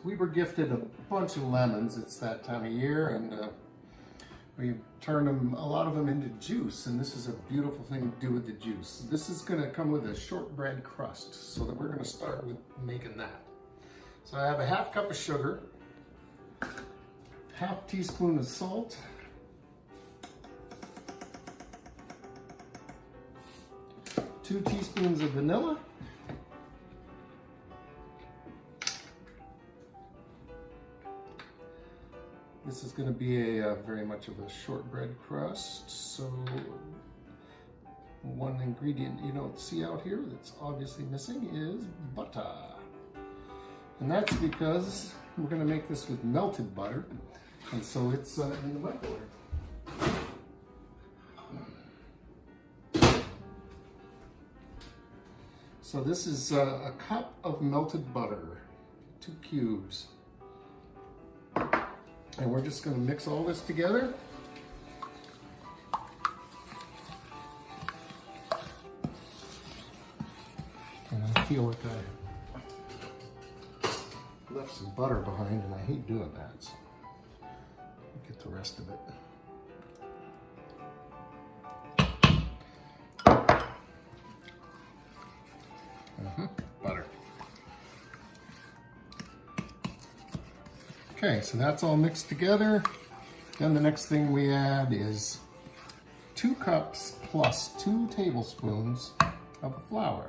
we were gifted a bunch of lemons. It's that time of year, and we turned a lot of them into juice, and this is a beautiful thing to do with the juice. This is gonna come with a shortbread crust, so that we're gonna start with making that. So I have a half cup of sugar, half teaspoon of salt, 2 teaspoons of vanilla, this is going to be a very much of a shortbread crust, so one ingredient you don't see out here that's obviously missing is butter. And that's because we're going to make this with melted butter, and so it's in the microwave. So this is a cup of melted butter, 2 cubes. And we're just going to mix all this together. And I feel like I left some butter behind, and I hate doing that. So I'll get the rest of it. Butter. Okay, so that's all mixed together. Then the next thing we add is 2 cups plus 2 tablespoons of flour.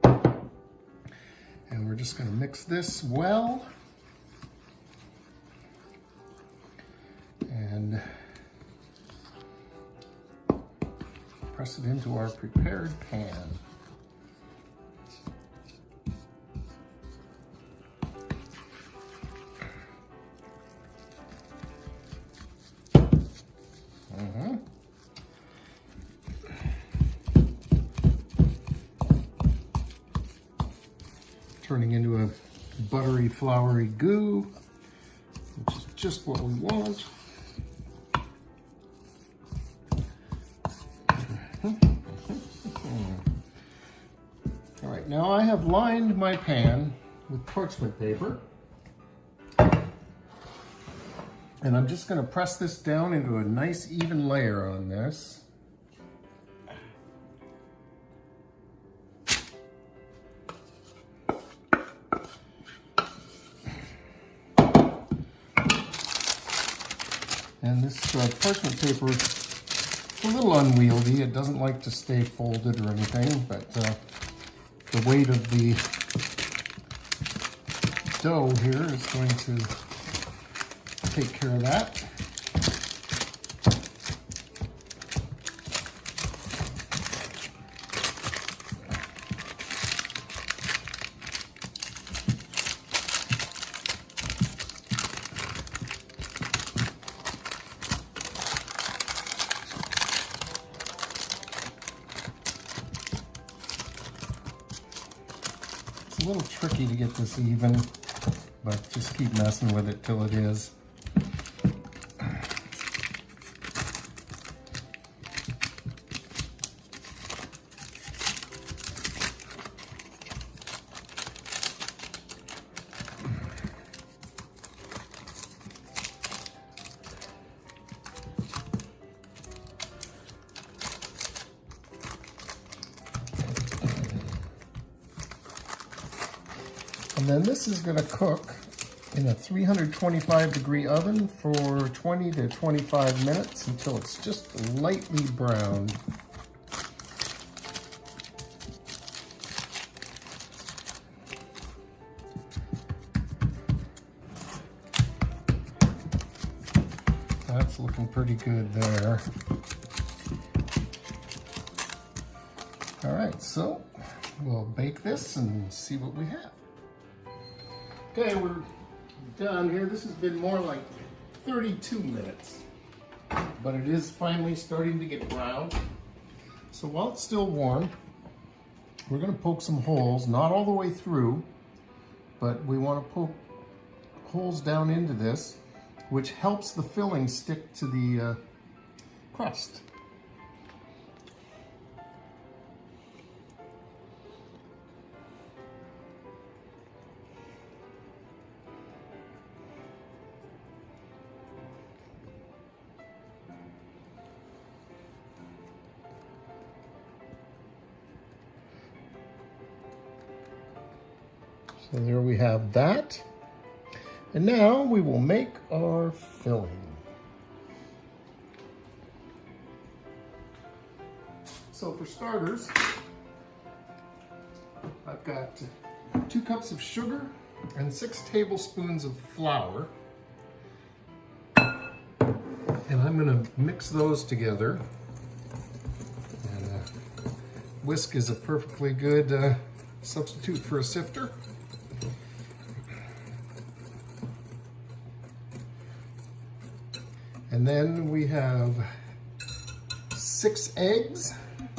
And we're just going to mix this well. And press it into our prepared pan. Turning into a buttery, floury goo, which is just what we want. All right, now I have lined my pan with parchment paper, and I'm just going to press this down into a nice even layer on this. And this parchment paper is a little unwieldy. It doesn't like to stay folded or anything, but the weight of the dough here is going to take care of that. It's a little tricky to get this even, but just keep messing with it till it is. And then this is going to cook in a 325-degree oven for 20 to 25 minutes until it's just lightly browned. That's looking pretty good there. All right, so we'll bake this and see what we have. Okay, we're done here. This has been more like 32 minutes, but it is finally starting to get brown. So while it's still warm, we're going to poke some holes, not all the way through, but we want to poke holes down into this, which helps the filling stick to the crust. So there we have that. And now we will make our filling. So for starters, I've got 2 cups of sugar and 6 tablespoons of flour. And I'm going to mix those together. And whisk is a perfectly good substitute for a sifter. And then we have 6 eggs.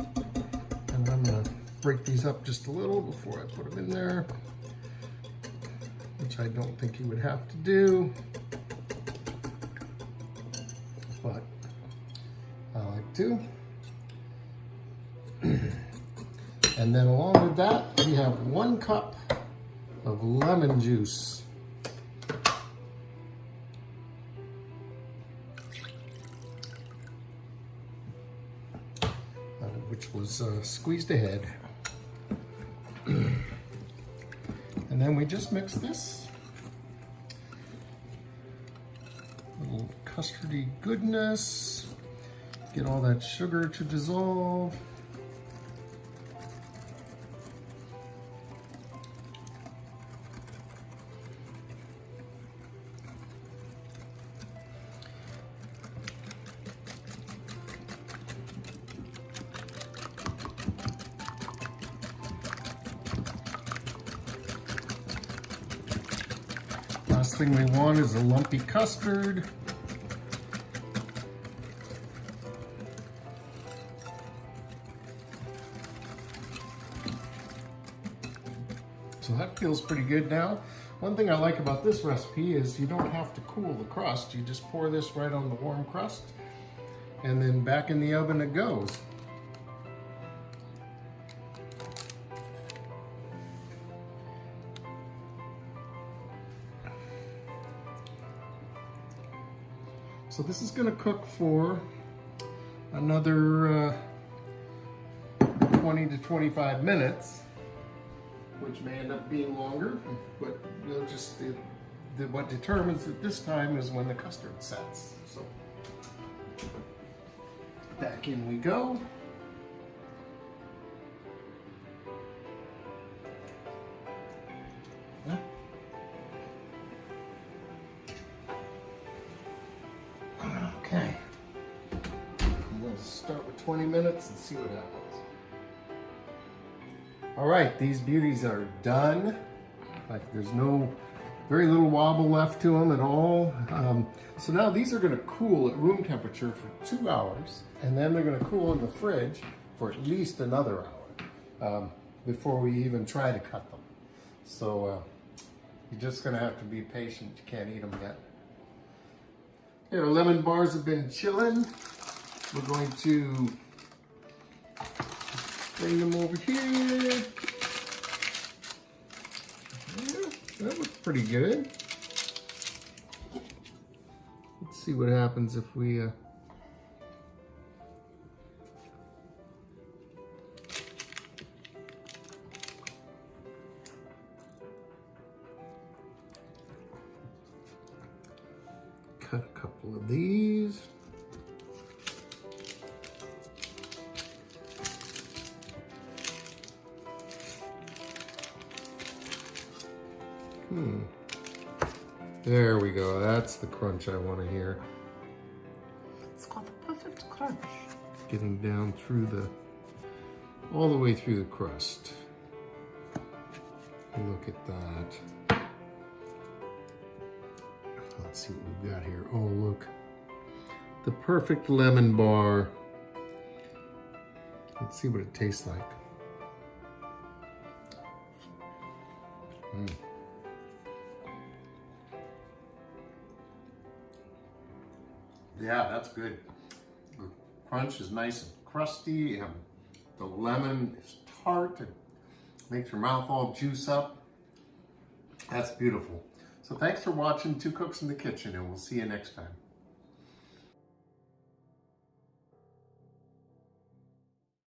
And I'm going to break these up just a little before I put them in there, which I don't think you would have to do, but I like to. And then along with that, we have 1 cup of lemon juice. Which was squeezed ahead. And then we just mix this. Little custardy goodness. Get all that sugar to dissolve. Last thing we want is a lumpy custard. So that feels pretty good now. One thing I like about this recipe is you don't have to cool the crust. You just pour this right on the warm crust and then back in the oven it goes. So this is going to cook for another 20 to 25 minutes, which may end up being longer, but we'll just, what determines it this time is when the custard sets. So back in we go. Okay, I'm going to start with 20 minutes and see what happens. All right, these beauties are done. Like there's very little wobble left to them at all. So now these are going to cool at room temperature for 2 hours, and then they're going to cool in the fridge for at least another hour before we even try to cut them. So you're just going to have to be patient. You can't eat them yet. Here, our lemon bars have been chilling. We're going to bring them over here. Yeah, that looks pretty good. Let's see what happens if we cut a couple of these. There we go. That's the crunch I want to hear. It's called the perfect crunch. Getting down through all the way through the crust. Look at that. Let's see what we've got here. Oh, look. The perfect lemon bar. Let's see what it tastes like. Yeah, that's good. The crunch is nice and crusty, and the lemon is tart and makes your mouth all juice up. That's beautiful. So thanks for watching Two Cooks in the Kitchen, and we'll see you next time.